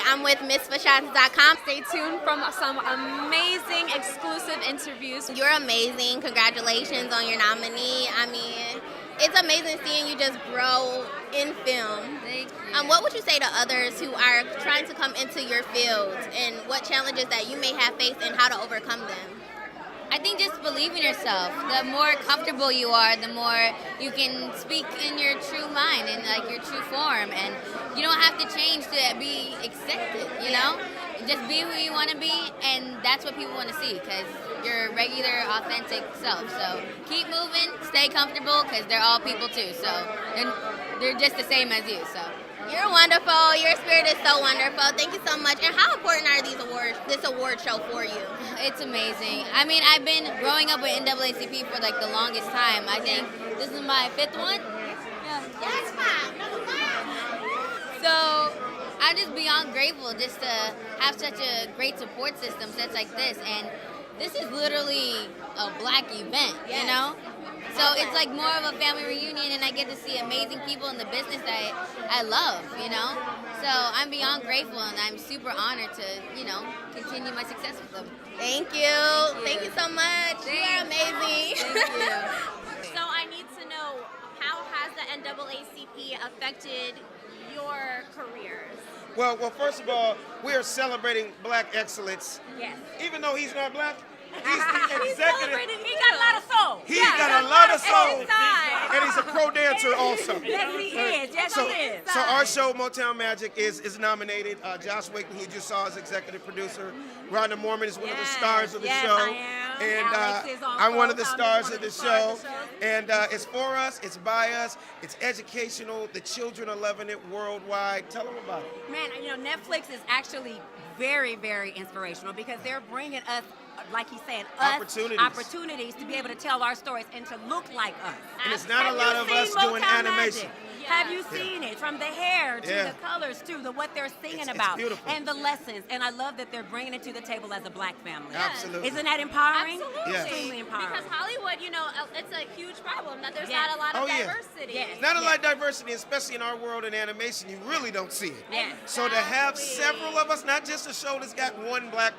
I'm with MissFashions.com. Stay tuned from some amazing exclusive interviews. You're amazing. Congratulations on your nominee. I mean, it's amazing seeing you just grow in film. Thank you. What would you say to others who are trying to come into your field, and what challenges that you may have faced and how to overcome them? I think just believe in yourself. The more comfortable you are, the more you can speak in your true mind and like your true form. And you don't have to change to be accepted, you know? Just be who you want to be, and that's what people want to see, because you're regular, authentic self. So keep moving, stay comfortable, because they're all people too. So they're just the same as you. So. You're wonderful. Your spirit is so wonderful. Thank you so much. And how important are these awards, this award show for you? It's amazing. I mean, I've been growing up with NAACP for like the longest time. I think this is my 5th one. Yeah. Yes, So I'm just beyond grateful just to have such a great support system that's like this. And this is literally a Black event, you know? So it's like more of a family reunion, and I get to see amazing people in the business that I love, you know? So I'm beyond grateful, and I'm super honored to, you know, continue my success with them. Thank you. Thank you so much. You are amazing. Thank you. So I need to know, how has the NAACP affected your careers? Well, first of all, we are celebrating Black excellence. Yes. Even though he's not Black, he's the executive. He got a lot of soul. He's got a lot of soul. Inside. And he's a pro dancer also. Yes, he is. Yes, he is. So our show, Motown Magic, is nominated. Josh Wakeman, he just saw as executive producer. Rhonda Mormon is one of the stars of the show. I am. And Alex is also I'm one of the probably stars one of the stars show. of the show. And it's for us, it's by us, it's educational. The children are loving it worldwide. Tell them about it. Man, you know, Netflix is actually very, very inspirational, because they're bringing us, like he said, opportunities to be able to tell our stories and to look like us. And it's not a lot of us doing animation. Have you seen it? From the hair to the colors to what they're singing about. It's beautiful. And the lessons. And I love that they're bringing it to the table as a Black family. Absolutely. Isn't that empowering? Absolutely. Yes. Extremely empowering. Because Hollywood, you know, it's a huge problem that there's not a lot of diversity. Yes. Not a lot of diversity, especially in our world in animation. You really don't see it. Yes. So to have several of us, not just a show that's got one Black,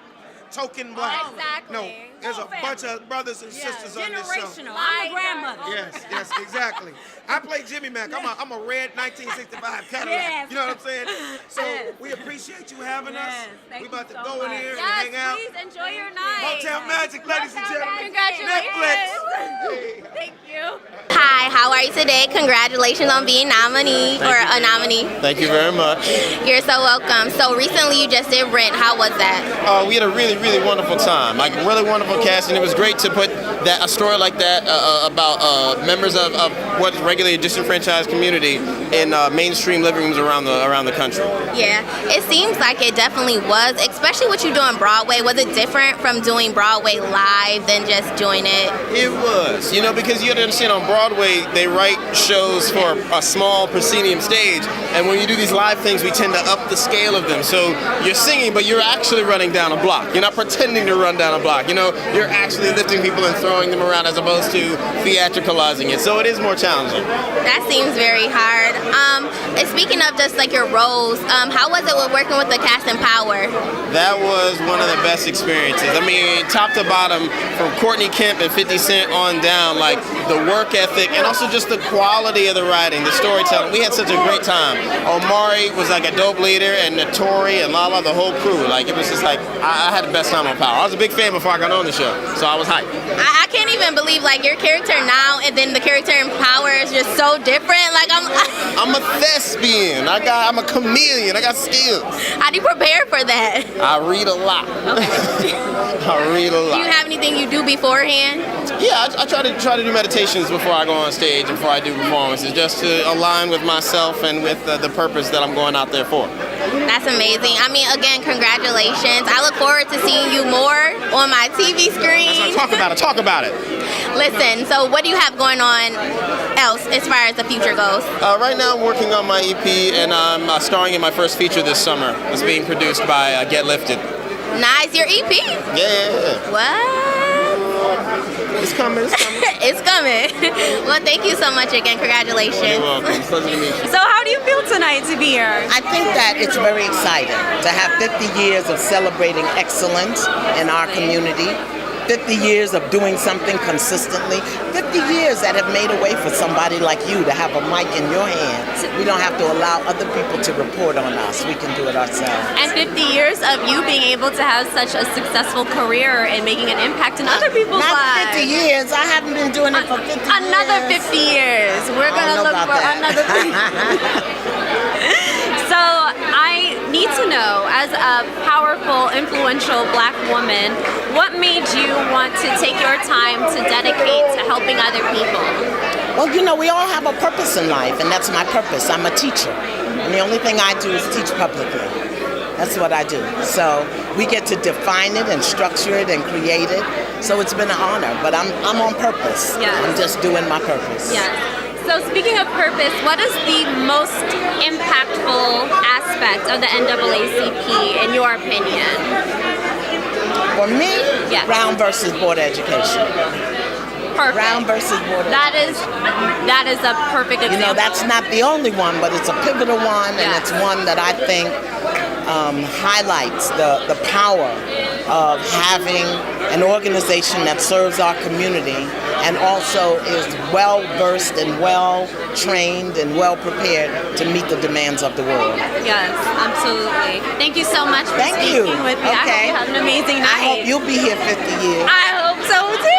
token Black. Exactly. No, there's a bunch of brothers and sisters on this show. Generational. I'm a grandmother. Yes, exactly. I play Jimmy Mack. I'm a red 1965 Cadillac. You know what I'm saying? So we appreciate you having us. Thank We about to you so go in much. here and Yes, hang out. please enjoy your night. Motown Magic, ladies and gentlemen. Congratulations. Netflix. Thank you. Hi, how are you today? Congratulations on being nominee a nominee. Thank you very much. You're so welcome. So recently you just did Rent. How was that? We had a really, really wonderful time. Like, really wonderful cast, and it was great to put a story like that about members of what is regularly a disenfranchised community in mainstream living rooms around the country. Yeah, it seems like it definitely was, especially what you do on Broadway. Was it different from doing Broadway live than just doing it? It was, you know, because you have to understand, on Broadway, they write shows for a small proscenium stage, and when you do these live things, we tend to up the scale of them. So you're singing, but you're actually running down a block. You're not pretending to run down a block. You know, you're actually lifting people and throwing them around as opposed to theatricalizing it. So it is more challenging. That seems very hard. And speaking of just like your roles, how was it with working with the cast and Power? That was one of the best experiences. I mean, top to bottom, from Courtney Kemp and 50 Cent on down, like the work ethic and also just the quality of the writing, the storytelling. We had such a great time. Omari was like a dope leader, and Notori and Lala, the whole crew. Like, it was just like, I had the best time on Power. I was a big fan before I got on the show, so I was hyped. I can't even believe like your character now and then the character in Power is just so different. Like I'm a thespian. I'm a chameleon. I got skills. How do you prepare for that? I read a lot. I read a lot. Do you have anything you do beforehand? Yeah, I try to do meditations before I go on stage and before I do performances, just to align with myself and with the purpose that I'm going out there for. That's amazing. I mean, again, congratulations. I look forward to seeing you more on my TV screen. That's what talk about it. Listen, so what do you have going on else as far as the future goes? Right now I'm working on my EP, and I'm starring in my first feature this summer. It's being produced by Get Lifted. Nice, your EP? Yeah. What? It's coming. It's coming. It's coming. Well, thank you so much again. Congratulations. You're welcome. It's a pleasure to meet you. So how do you feel tonight to be here? I think that it's very exciting to have 50 years of celebrating excellence in our community, 50 years of doing something consistently, 50 years that have made a way for somebody like you to have a mic in your hand. We don't have to allow other people to report on us. We can do it ourselves. And 50 years of you being able to have such a successful career and making an impact in other people's Not lives. 50 years. I haven't been doing it for 50 years. Another 50 years. We're going to look for another 50 So I need to know, as a powerful, influential Black woman, what made you want to take your time to dedicate to helping other people? Well, you know, we all have a purpose in life, and that's my purpose. I'm a teacher, and the only thing I do is teach publicly. That's what I do. So we get to define it and structure it and create it. So it's been an honor, but I'm on purpose. Yes. I'm just doing my purpose. Yes. So speaking of purpose, what is the most impactful aspect of the NAACP in your opinion? For me, Yes. Brown versus Board of Education. Perfect. Brown versus Board of That is a perfect example. You know, that's not the only one, but it's a pivotal one, and Yeah. it's one that I think highlights the power of having an organization that serves our community and also is well versed and well trained and well prepared to meet the demands of the world. Yes, absolutely. Thank you so much for Thank speaking you. with me. I hope you have an amazing night. I hope you'll be here 50 years. I hope so too.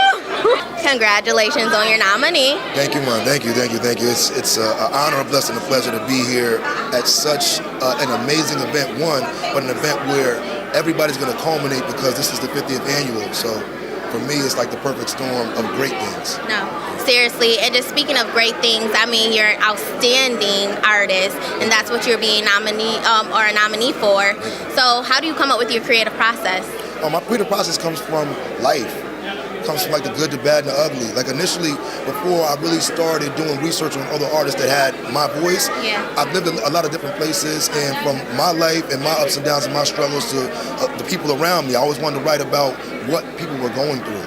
Congratulations on your nominee. Thank you, man. Thank you. It's an honor, a blessing, a pleasure to be here at such an amazing event. One, but an event where everybody's going to culminate because this is the 50th annual. So for me, it's like the perfect storm of great things. No, seriously. And just speaking of great things, I mean, you're an outstanding artist, and that's what you're being a nominee for. So how do you come up with your creative process? My creative process comes from life. Comes from like the good, the bad, and the ugly. Like initially, before I really started doing research on other artists that had my voice, I've lived in a lot of different places, and from my life and my ups and downs and my struggles to the people around me, I always wanted to write about what people were going through.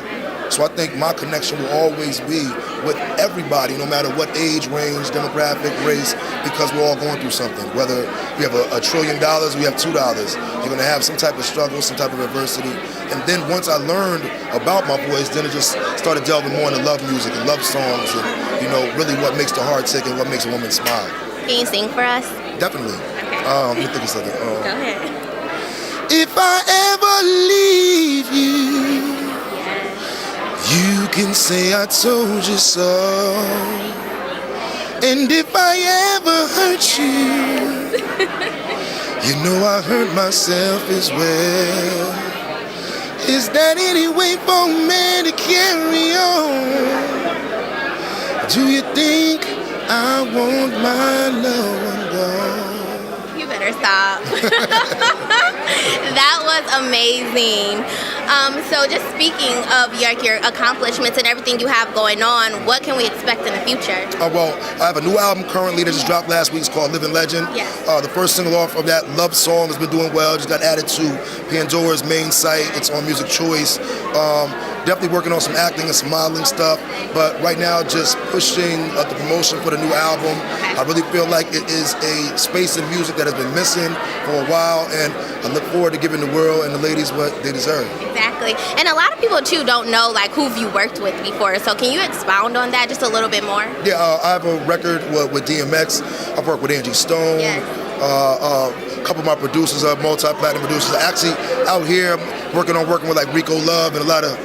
So I think my connection will always be with everybody, no matter what age range, demographic, race, because we're all going through something. Whether we have $1 trillion, we have $2, you're going to have some type of struggle, some type of adversity. And then once I learned about my voice, then it just started delving more into love music and love songs and, you know, really what makes the heart tick and what makes a woman smile. Can you sing for us? Definitely. Let me think of something. Go ahead. If I ever leave you, you can say I told you so. And if I ever hurt you, you know I hurt myself as well. Is that any way for me to carry on? Do you think I want my loved one gone? You better stop. That was amazing. So just speaking of your accomplishments and everything you have going on, what can we expect in the future? Well, I have a new album currently that just dropped last week. It's called Living Legend. Yes. The first single off of that, Love Song, has been doing well. Just got added to Pandora's main site. It's on Music Choice. Definitely working on some acting and some modeling stuff. But right now, just pushing the promotion for the new album. Okay. I really feel like it is a space in music that has been missing for a while. And I look forward to giving the world and the ladies what they deserve. Exactly. And a lot of people, too, don't know, like, who've you worked with before. So can you expound on that just a little bit more? Yeah, I have a record with DMX. I've worked with Angie Stone. Yes. A couple of my producers are multi-platinum producers. Actually, out here, working with like Rico Love and a lot of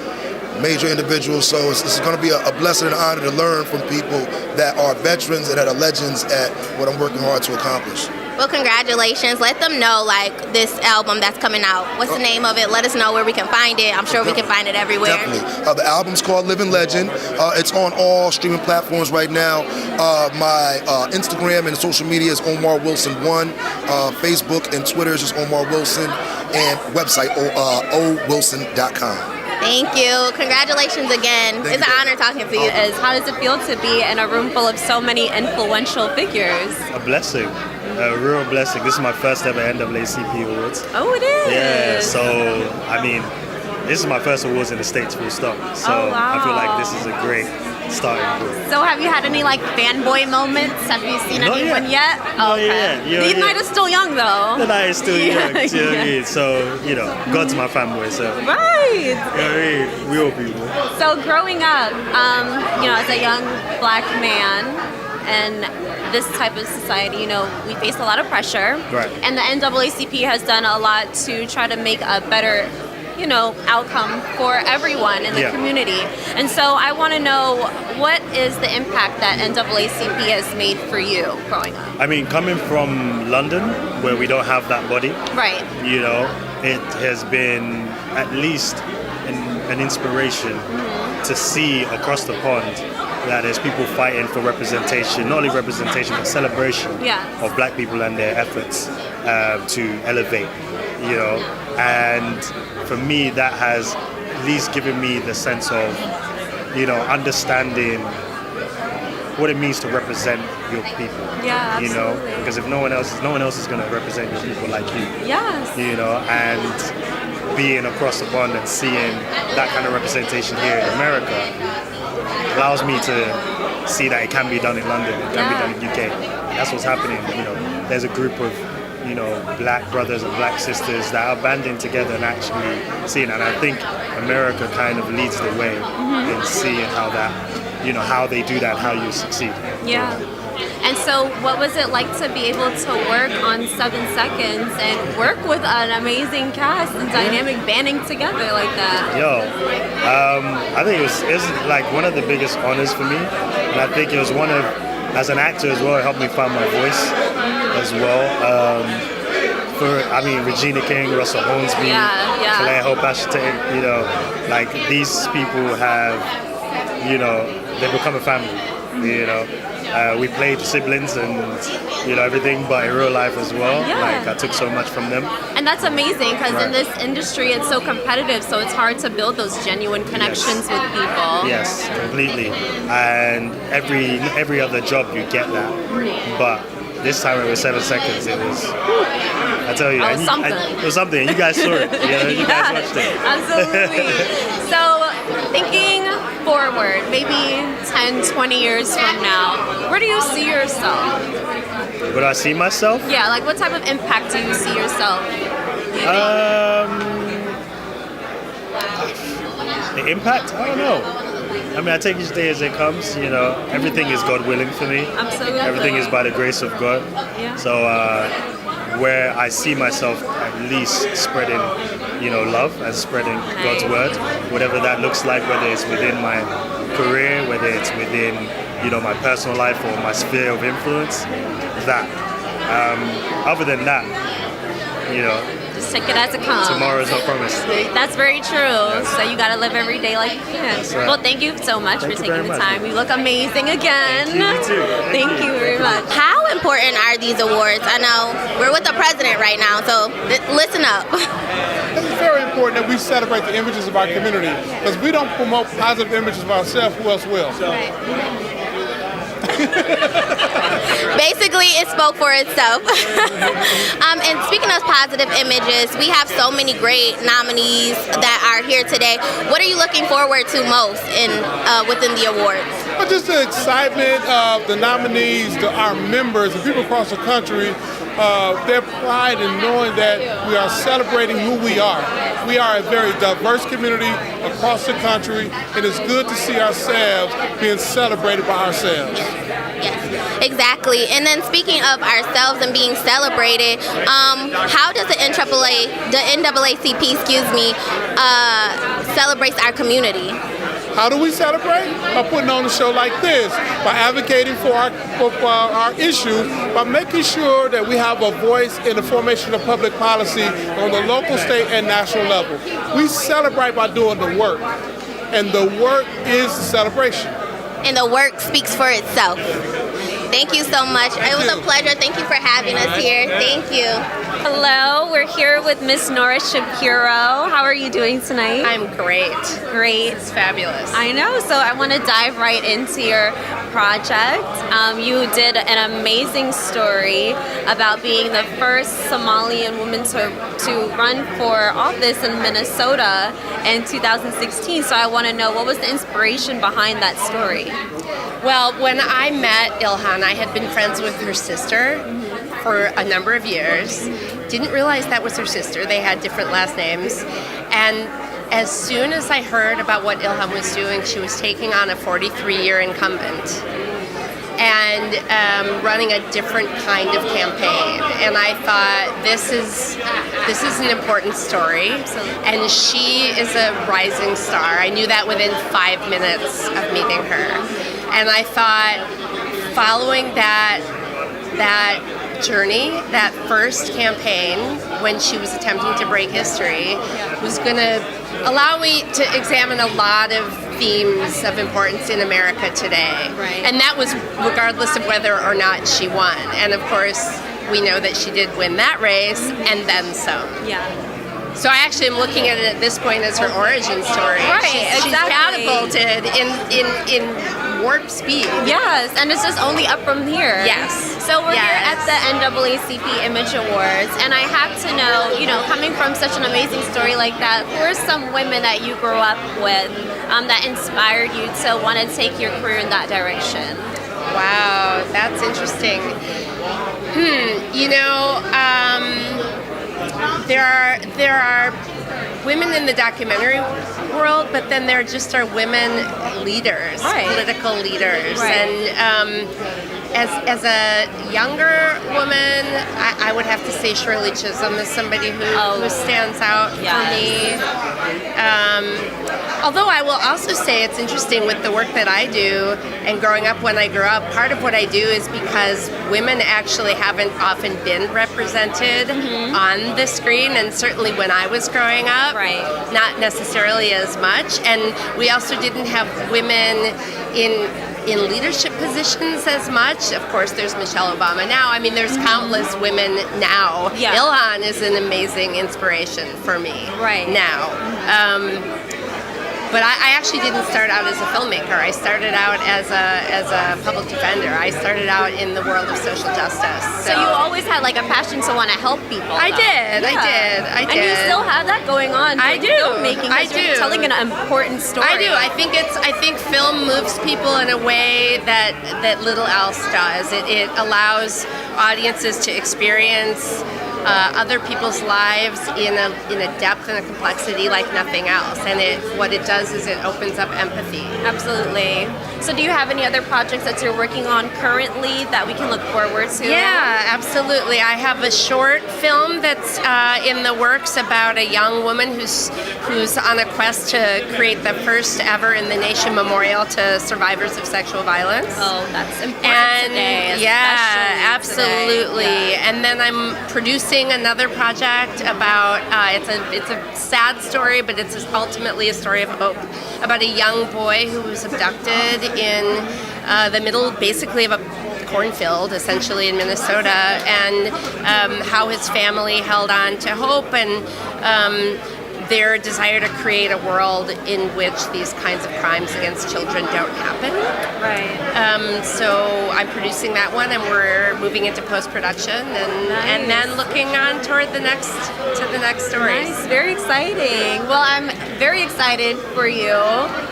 major individuals. So it's going to be a blessing and an honor to learn from people that are veterans and that are legends at what I'm working hard to accomplish. Well, congratulations. Let them know, like, this album that's coming out. What's the name of it? Let us know where we can find it. I'm sure we can find it everywhere. Definitely. The album's called Living Legend. It's on all streaming platforms right now. My Instagram and social media is Omar Wilson 1. Facebook and Twitter is just Omar Wilson. And website, owilson.com. Thank you. Congratulations again. It's an honor talking to you. How does it feel to be in a room full of so many influential figures? A blessing. A real blessing. This is my first ever NAACP Awards. Oh, it is. Yeah, so, I mean, this is my first awards in the States, full stop. So Oh, wow. I feel like this is a great starting point. So have you had any like fanboy moments? Have you seen Not anyone yet. yet? Not Okay. yet. Yeah, The yeah. night is still young though. The night is still young, you know what I Yeah. mean? So, you know, God's my fanboy, so. Right. You know what I mean? We all people. So growing up, you know, as a young black man and this type of society, you know, we face a lot of pressure. Right. And the NAACP has done a lot to try to make a better, you know, outcome for everyone in the Yeah. community. And so I want to know, what is the impact that NAACP has made for you growing up? I mean, coming from London, where we don't have that body, Right. you know, it has been at least an inspiration to see across the pond that there's people fighting for representation, not only representation, but celebration Yes. of black people and their efforts to elevate, you know. And for me, that has at least given me the sense of, you know, understanding what it means to represent your people. Yeah, You know, absolutely. because if no one else is going to represent your people like you. Yes. You know, and being across the pond and seeing that kind of representation here in America allows me to see that it can be done in London, it can be done in UK. That's what's happening. You know, there's a group of, you know, black brothers and black sisters that are banding together and actually seeing it. And I think America kind of leads the way in seeing how that, you know, how they do that, how you succeed. Yeah. And so what was it like to be able to work on 7 Seconds and work with an amazing cast and dynamic banding together like that? Yo, I think it was like one of the biggest honors for me. And I think it was one of, as an actor as well, it helped me find my voice as well. Regina King, Russell Hornsby, Yeah. Claire Hope Ashton, you know, like these people have, you know, they've become a family, you know. We played siblings and, you know, everything, but in real life as well. Yeah. Like, I took so much from them. And that's amazing because in Right. this industry it's so competitive, so it's hard to build those genuine connections with people. Yes, completely. And every other job you get that. But this time it was 7 seconds. It was, I tell you, Oh, and something. it was something. You guys saw it. You know, you guys watched it. Absolutely. So thinking forward, maybe 10, 20 years from now, where do you see yourself? Would I see myself? Yeah, like what type of impact do you see yourself? The impact? I don't know. I mean, I take each day as it comes. You know, everything is God willing for me. Absolutely. Everything is by the grace of God. Yeah. So where I see myself at least spreading, you know, love and spreading God's word, whatever that looks like, whether it's within my career, whether it's within, you know, my personal life or my sphere of influence, that. Other than that, you know, Just take it as it comes. tomorrow's not promised. That's very true. So you got to live every day like you can. That's right. Well, thank you so much Thank for you taking very the much. time. You look amazing again. Thank you, you too. Thank you very much. How important are these awards? I know we're with the president right now, so listen up. It's very important that we celebrate the images of our community, because if we don't promote positive images of ourselves, who else will? Basically, it spoke for itself. And speaking of positive images, we have so many great nominees that are here today. What are you looking forward to most within the awards? But just the excitement of the nominees, our members, and people across the country, their pride in knowing that we are celebrating who we are. We are a very diverse community across the country, and it's good to see ourselves being celebrated by ourselves. Yes, exactly. And then speaking of ourselves and being celebrated, how does the NAACP, celebrates our community? How do we celebrate? By putting on a show like this, by advocating for our issues, by making sure that we have a voice in the formation of public policy on the local, state, and national level. We celebrate by doing the work, and the work is the celebration. And the work speaks for itself. Thank you so much. It was a pleasure. Thank you for having us here. Thank you. Hello, we're here with Miss Nora Shapiro. How are you doing tonight? I'm great. Great. It's fabulous. I know, so I want to dive right into your project. You did an amazing story about being the first Somalian woman to run for office in Minnesota in 2016. So I want to know, what was the inspiration behind that story? Well, when I met Ilhan, I had been friends with her sister for a number of years. Didn't realize that was her sister. They had different last names. And as soon as I heard about what Ilhan was doing, she was taking on a 43-year incumbent and running a different kind of campaign. And I thought, this is an important story. And she is a rising star. I knew that within 5 minutes of meeting her. And I thought, following that journey, that first campaign when she was attempting to break history, was going to allow me to examine a lot of themes of importance in America today. Right. And that was regardless of whether or not she won. And of course, we know that she did win that race and then some. Yeah. So I actually am looking at it at this point as her origin story. Right, She's exactly. catapulted in warp speed. Yes, and it's just only up from here. Yes. So we're here Yes. at the NAACP Image Awards, and I have to know, coming from such an amazing story like that, who are some women that you grew up with that inspired you to want to take your career in that direction? Wow, that's interesting. There are women in the documentary world, but then there just are women leaders, Right. political leaders. Right. And as a younger woman, I would have to say Shirley Chisholm is somebody who stands out for me. Although I will also say it's interesting with the work that I do and growing up when I grew up, part of what I do is because women actually haven't often been represented on the screen, and certainly when I was growing up, not necessarily as much. And we also didn't have women in leadership positions as much. Of course, there's Michelle Obama now. I mean, there's countless women now. Yeah. Ilhan is an amazing inspiration for me now. But I actually didn't start out as a filmmaker. I started out as a public defender. I started out in the world of social justice. So you always had like a passion to want to help people. I did. And you still have that going on. I do. Filmmaking. I do. You're telling an important story. I do. I think film moves people in a way that little else does. It allows audiences to experience other people's lives in a depth and a complexity like nothing else. And what it does is it opens up empathy. Absolutely. So do you have any other projects that you're working on currently that we can look forward to? Yeah, absolutely. I have a short film that's in the works about a young woman who's on a quest to create the first ever in the nation memorial to survivors of sexual violence. Oh, that's important today. Yeah, absolutely. Today. Yeah. And then I'm producing another project about it's a sad story, but it's ultimately a story of hope about a young boy who was abducted in the middle, basically, of a cornfield, essentially in Minnesota, and how his family held on to hope and their desire to create a world in which these kinds of crimes against children don't happen. Right. So I'm producing that one, and we're moving into post-production, and then looking on toward the next stories. Nice, very exciting. Well, I'm very excited for you.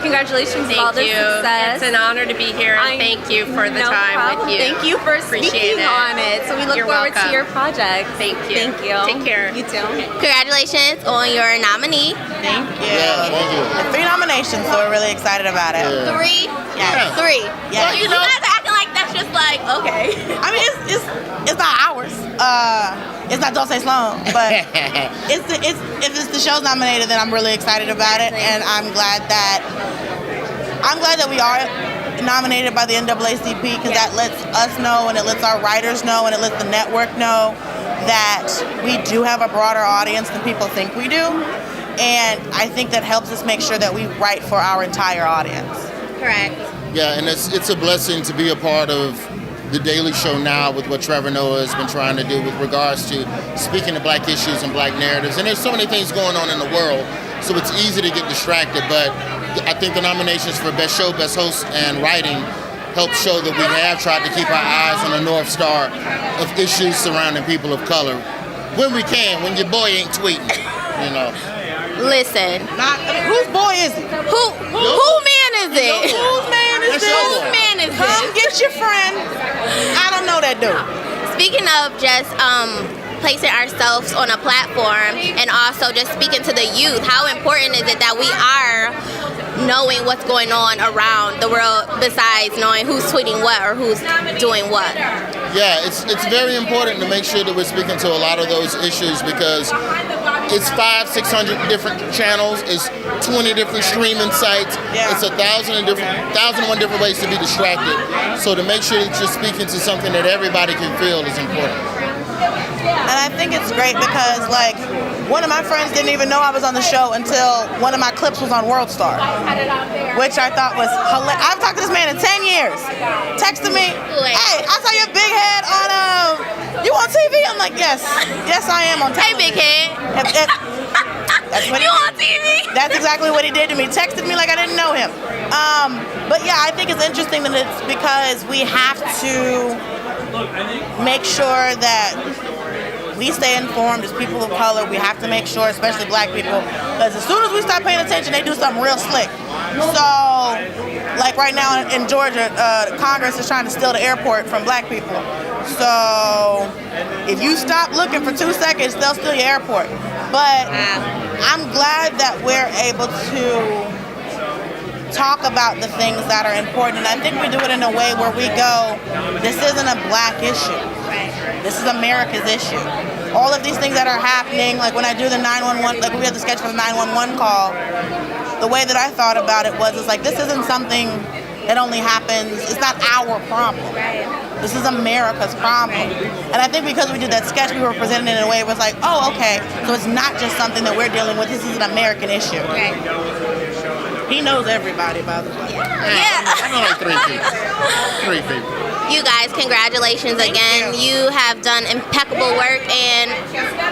Congratulations on all this success. It's an honor to be here, and thank you for the time with you. Thank you for speaking on it. So we look forward to your project. Thank you. Thank you. Take care. You too. Congratulations on your nominee. Thank you. Yeah, thank you. 3 nominations, so we're really excited about it. 3? Yeah. 3. Yeah. Well, you guys are acting like that's just like, okay. I mean, it's not ours. It's not Don't Say Sloan, but if the show's nominated, then I'm really excited about it, and I'm glad that we are nominated by the NAACP, because that lets us know, and it lets our writers know, and it lets the network know that we do have a broader audience than people think we do. And I think that helps us make sure that we write for our entire audience. Correct. Yeah, and it's a blessing to be a part of The Daily Show now with what Trevor Noah has been trying to do with regards to speaking to black issues and black narratives. And there's so many things going on in the world, so it's easy to get distracted. But I think the nominations for Best Show, Best Host, and Writing help show that we have tried to keep our eyes on the North Star of issues surrounding people of color. When we can, when your boy ain't tweeting, you know. Listen. Whose boy is it? Who man is it? Whose man is this? Whose man is this? Come get your friend. I don't know that dude. Speaking of just placing ourselves on a platform and also just speaking to the youth, how important is it that we are knowing what's going on around the world besides knowing who's tweeting what or who's doing what? Yeah, it's very important to make sure that we're speaking to a lot of those issues because it's 500-600 different channels, it's 20 different streaming sites, it's 1,001 different ways to be distracted. So to make sure that you're speaking to something that everybody can feel is important. And I think it's great because, like, one of my friends didn't even know I was on the show until one of my clips was on World Star, which I thought was hilarious. I've talked to this man in 10 years. Texted me, hey, I saw your big head on, you on TV? I'm like, yes, I am on TV. Hey, big head. That's what you on TV? That's exactly what he did to me. Texted me like I didn't know him. But yeah, I think it's interesting that it's because we have to make sure that we stay informed as people of color. We have to make sure, especially black people, because as soon as we start paying attention, they do something real slick. So, like right now in Georgia, Congress is trying to steal the airport from black people. So, if you stop looking for 2 seconds, they'll steal your airport. But I'm glad that we're able to talk about the things that are important. And I think we do it in a way where we go, this isn't a black issue. This is America's issue. All of these things that are happening, like when I do the 911, like we had the sketch for the 911 call, the way that I thought about it was, it's like, this isn't something that only happens, it's not our problem. This is America's problem. And I think because we did that sketch, we were presenting it in a way where it was like, oh, okay, so it's not just something that we're dealing with, this is an American issue. He knows everybody, by the way. I know like 3 people. 3 people. You guys, congratulations again. You have done impeccable work, and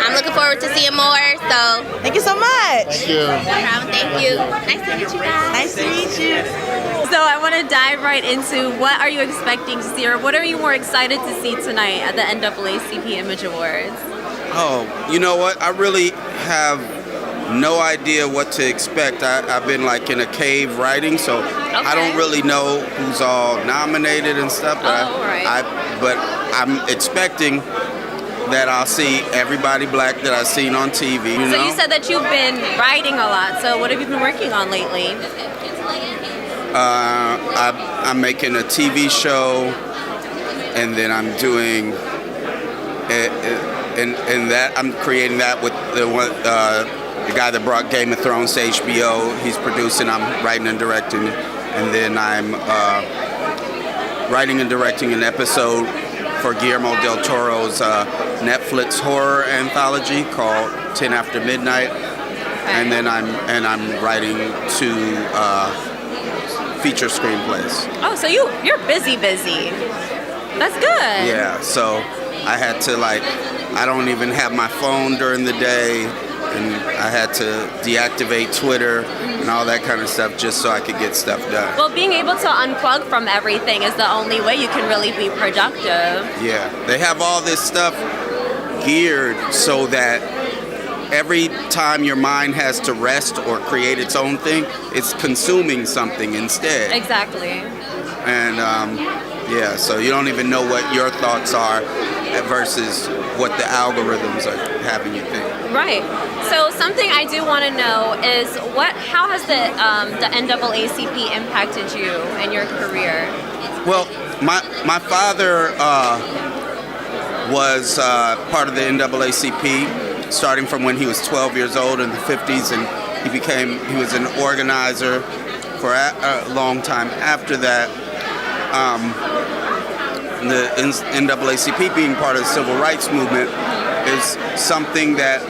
I'm looking forward to seeing more. So thank you so much. Thank you. No problem. Thank you. Nice to meet you guys. Nice to meet you. So I want to dive right into what are you expecting to see, or what are you more excited to see tonight at the NAACP Image Awards? Oh, you know what? I really have no idea what to expect. I've been like in a cave writing, so I don't really know who's all nominated and stuff. But I'm expecting that I'll see everybody black that I've seen on TV. You know? You said that you've been writing a lot. So what have you been working on lately? I'm making a TV show, and then I'm doing and that I'm creating that with the guy that brought Game of Thrones to HBO. He's producing, I'm writing and directing, and then I'm writing and directing an episode for Guillermo del Toro's Netflix horror anthology called 10 After Midnight, and then I'm writing 2 feature screenplays. Oh, so you're busy. That's good. Yeah, so I had to I don't even have my phone during the day, and I had to deactivate Twitter and all that kind of stuff just so I could get stuff done. Well, being able to unplug from everything is the only way you can really be productive. Yeah, they have all this stuff geared so that every time your mind has to rest or create its own thing, it's consuming something instead. Exactly. And yeah, so you don't even know what your thoughts are versus what the algorithms are having you think. Right. So something I do want to know is how has the NAACP impacted you in your career? Well, my father was part of the NAACP starting from when he was 12 years old in the 50s, and he was an organizer for a long time after that. The NAACP being part of the civil rights movement is something that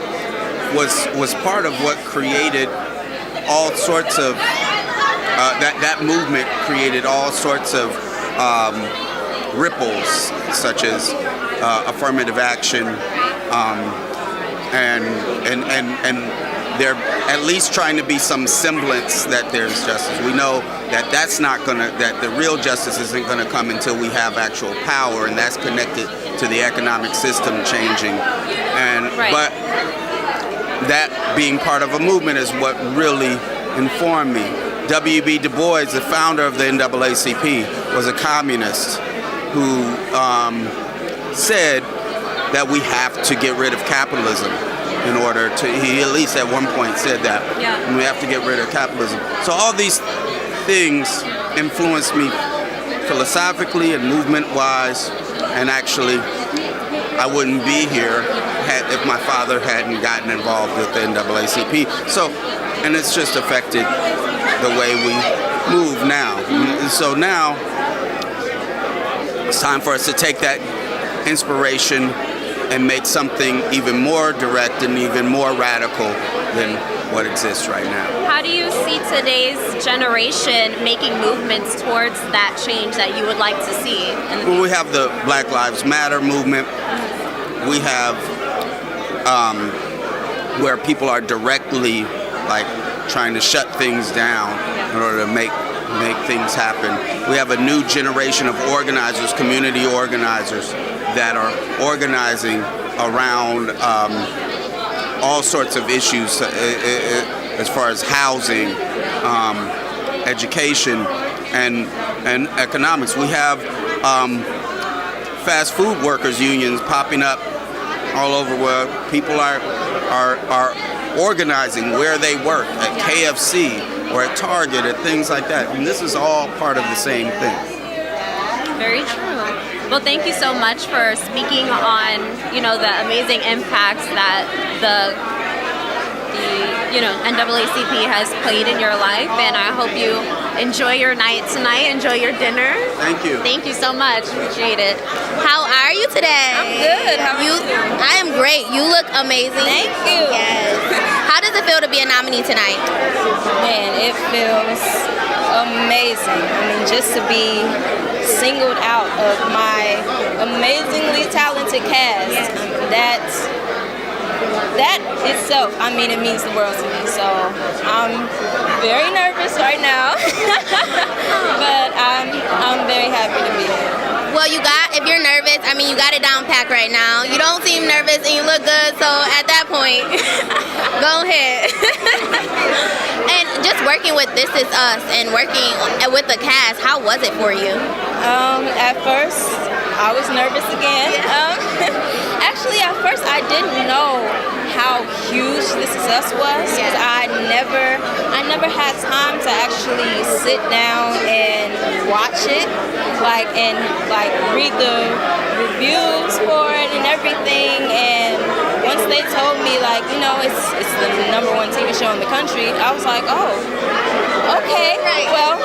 was part of what created all sorts of that movement created all sorts of ripples, such as affirmative action, and they're at least trying to be some semblance that there's justice. We know that that the real justice isn't gonna come until we have actual power, and that's connected to the economic system changing. But that being part of a movement is what really informed me. W.B. Du Bois, the founder of the NAACP, was a communist who said that we have to get rid of capitalism in order to, he at least at one point said that. Yeah. We have to get rid of capitalism. So all these things influenced me philosophically and movement-wise, and actually I wouldn't be here if my father hadn't gotten involved with the NAACP. So, and it's just affected the way we move now. And so now it's time for us to take that inspiration and make something even more direct and even more radical than what exists right now. How do you see today's generation making movements towards that change that you would like to see? Well, we have the Black Lives Matter movement. We have where people are directly like trying to shut things down in order to make things happen. We have a new generation of organizers, community organizers, that are organizing around all sorts of issues as far as housing, education, and economics. We have fast food workers unions popping up all over where people are organizing where they work, at KFC or at Target, at things like that. And this is all part of the same thing. Very true. Well, thank you so much for speaking on, the amazing impacts that the NAACP has played in your life, and I hope you enjoy your night tonight, enjoy your dinner. Thank you. Thank you so much. Appreciate it. How are you today? I'm good. How are you? I am great. You look amazing. Thank you. Yes. How does it feel to be a nominee tonight? Man, it feels amazing. I mean, just to be singled out of my amazingly talented cast, that itself, I mean, it means the world to me. So I'm very nervous right now, but I'm very happy to be here. Well, if you're nervous, I mean, you got it down packed right now. You don't seem nervous and you look good, so at that point, go ahead. And just working with This Is Us and working with the cast, how was it for you? At first, I was nervous again. Actually, at first, I didn't know how huge This Is Us was, because I never had time to actually sit down and watch it, and read the reviews for it and everything. And once they told me, it's the #1 TV show in the country, I was like, oh, okay. Well,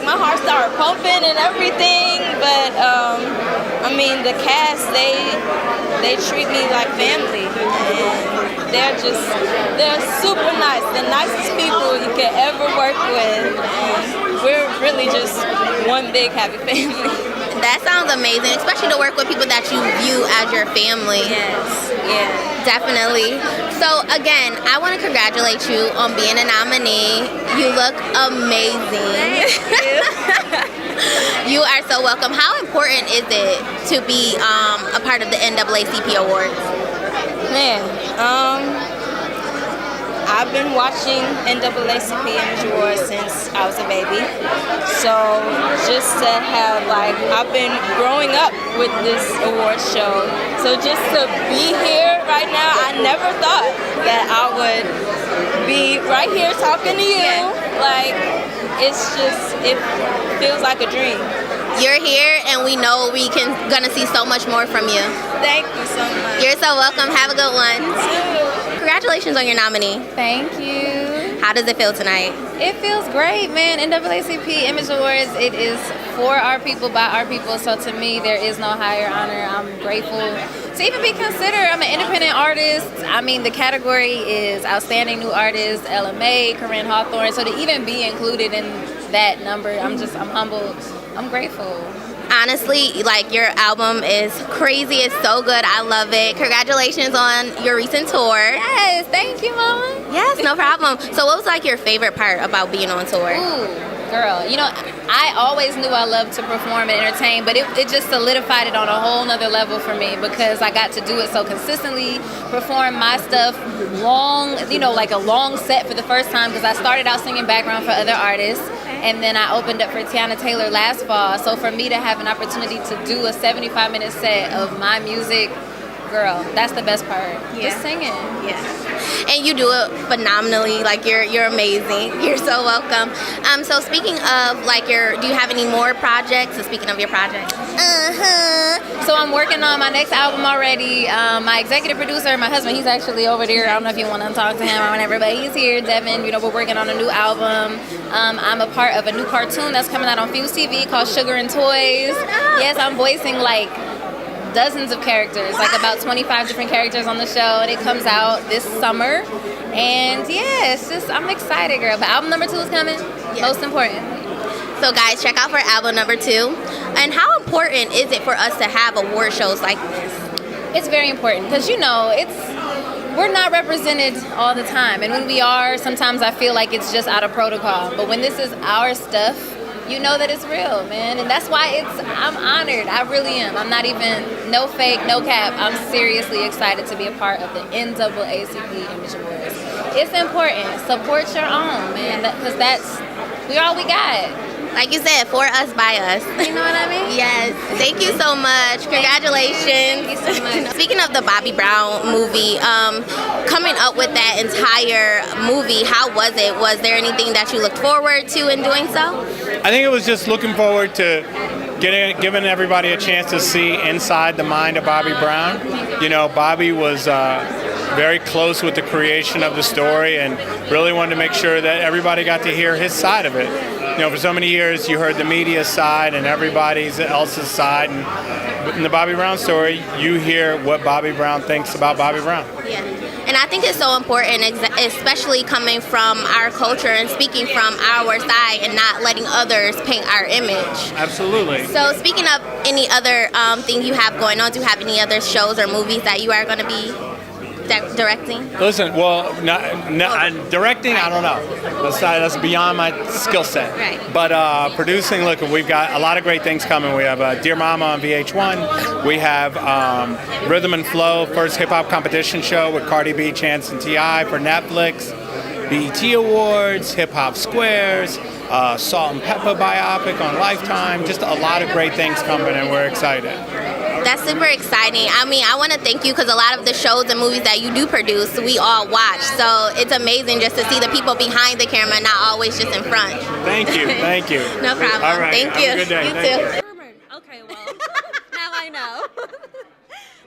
my heart started pumping and everything, but I mean, the cast, they treat me like family, and they're super nice, the nicest people you could ever work with, and we're really just one big happy family. That sounds amazing, especially to work with people that you view as your family. Yes, yeah. Definitely. So again, I want to congratulate you on being a nominee. You look amazing. Thank you. You are so welcome. How important is it to be a part of the NAACP Awards? Man, I've been watching NAACP Image Awards since I was a baby. So just to have, I've been growing up with this award show. So just to be here right now, I never thought that I would be right here talking to you. It feels like a dream. You're here, and we know gonna see so much more from you. Thank you so much. You're so welcome. Have a good one. You too. Congratulations on your nominee. Thank you. How does it feel tonight? It feels great, man. NAACP Image Awards, it is for our people, by our people. So to me, there is no higher honor. I'm grateful to even be considered. I'm an independent artist. I mean, the category is Outstanding New Artist, LMA, Corinne Hawthorne. So to even be included in that number, I'm humbled. I'm grateful. Honestly, like, your album is crazy. It's so good. I love it. Congratulations on your recent tour. Yes, thank you, Mama. Yes, no problem. So what was like your favorite part about being on tour? Ooh, girl, you know, I always knew I loved to perform and entertain, but it just solidified it on a whole nother level for me because I got to do it so consistently, perform my stuff long, you know, like a long set for the first time because I started out singing background for other artists. And then I opened up for Tiana Taylor last fall. So for me to have an opportunity to do a 75-minute set of my music, girl, that's the best part. Yeah. Just singing. Yeah. And you do it phenomenally. Like, you're amazing. You're so welcome. So speaking of like do you have any more projects? So speaking of your projects. So I'm working on my next album already. My executive producer, my husband, he's actually over there. I don't know if you want to talk to him or whatever, but he's here, Devin. You know, we're working on a new album. I'm a part of a new cartoon that's coming out on Fuse TV called Sugar and Toys. Yes, I'm voicing like dozens of characters, like about 25 different characters on the show, and it comes out this summer. And yeah, it's just, I'm excited, girl. But album number 2 is coming, most important. So guys, check out for album number 2. And how important is it for us to have award shows like this? It's very important because, you know, we're not represented all the time. And when we are, sometimes I feel like it's just out of protocol. But when this is our stuff, you know that it's real, man. And that's why I'm honored. I really am. I'm not even, no fake, no cap. I'm seriously excited to be a part of the NAACP Image Awards. It's important. Support your own, man, because we're all we got. Like you said, for us, by us. You know what I mean? Yes. Thank you so much. Congratulations. Thank you so much. Speaking of the Bobby Brown movie, coming up with that entire movie, how was it? Was there anything that you looked forward to in doing so? I think it was just looking forward to giving everybody a chance to see inside the mind of Bobby Brown. You know, Bobby was very close with the creation of the story and really wanted to make sure that everybody got to hear his side of it. You know, for so many years you heard the media side and everybody else's side, and in the Bobby Brown story you hear what Bobby Brown thinks about Bobby Brown. Yeah. And I think it's so important, especially coming from our culture and speaking from our side and not letting others paint our image. Absolutely. So speaking of any other thing you have going on, do you have any other shows or movies that you are going to be directing? Listen, well, directing, I don't know. That's beyond my skill set. Right. But producing, look, we've got a lot of great things coming. We have Dear Mama on VH1. We have Rhythm and Flow, first hip-hop competition show with Cardi B, Chance, and T.I. for Netflix. BET Awards, Hip Hop Squares, Salt and Pepper biopic on Lifetime. Just a lot of great things coming, and we're excited. That's super exciting. I mean, I want to thank you because a lot of the shows and movies that you do produce, we all watch. So it's amazing just to see the people behind the camera, not always just in front. Thank you. Thank you. No problem. All right. Thank you. Have a good day. You Thank too. Okay, well, now I know.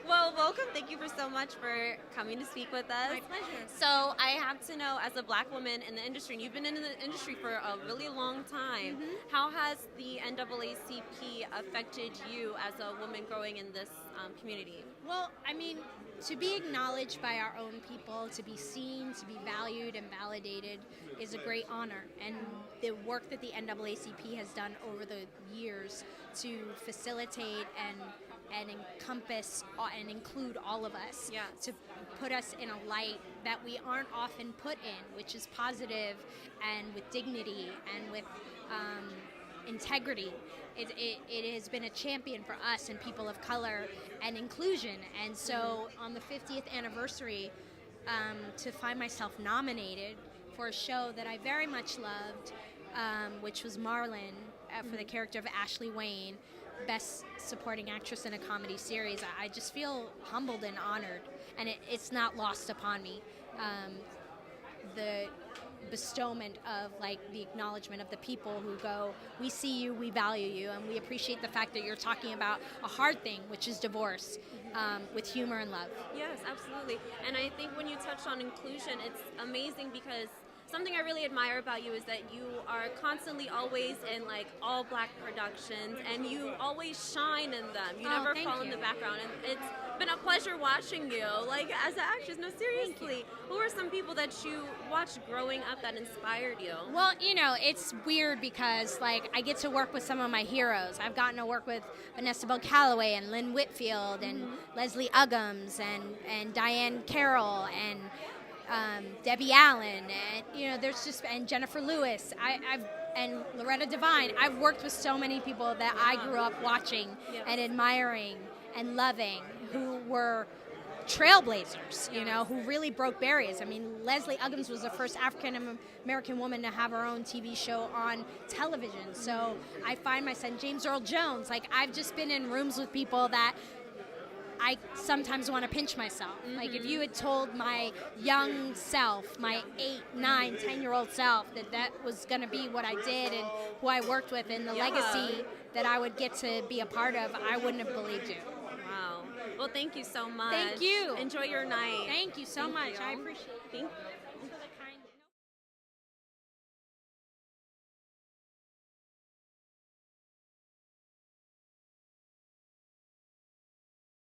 Well, welcome. Thank you so much for coming to speak with us. My pleasure. So I have to know, as a black woman in the industry, and you've been in the industry for a really long time, how has the NAACP affected you as a woman growing in this community? Well, I mean, to be acknowledged by our own people, to be seen, to be valued and validated is a great honor. And the work that the NAACP has done over the years to facilitate and encompass and include all of us, to put us in a light that we aren't often put in, which is positive and with dignity and with integrity. It has been a champion for us and people of color and inclusion. And so on the 50th anniversary, to find myself nominated for a show that I very much loved, which was Marlon, for the character of Ashley Wayne, Best Supporting Actress in a Comedy Series, I just feel humbled and honored, and it's not lost upon me. The bestowment of like the acknowledgement of the people who go, we see you, we value you, and we appreciate the fact that you're talking about a hard thing, which is divorce, with humor and love. Yes, absolutely. And I think when you touched on inclusion, it's amazing because something I really admire about you is that you are constantly always in like all black productions and you always shine in them. You never fall in the background, and it's been a pleasure watching you, like, as an actress. No, seriously. Who are some people that you watched growing up that inspired you? Well, you know, it's weird because, like, I get to work with some of my heroes. I've gotten to work with Vanessa Bell Calloway and Lynn Whitfield and Leslie Uggams and Diane Carroll and Debbie Allen, and you know, there's just, and Jennifer Lewis. And Loretta Devine. I've worked with so many people that I grew up watching and admiring and loving, who were trailblazers, you know, who really broke barriers. I mean, Leslie Uggams was the first African American woman to have her own TV show on television. So I find myself, James Earl Jones, like, I've just been in rooms with people that I sometimes want to pinch myself. Like, if you had told my young self, my 8, 9, 10-year-old self, that was going to be what I did and who I worked with and the legacy that I would get to be a part of, I wouldn't have believed you. Wow. Well, thank you so much. Thank you. Enjoy your night. Thank you so much. You. I appreciate it. Thank you.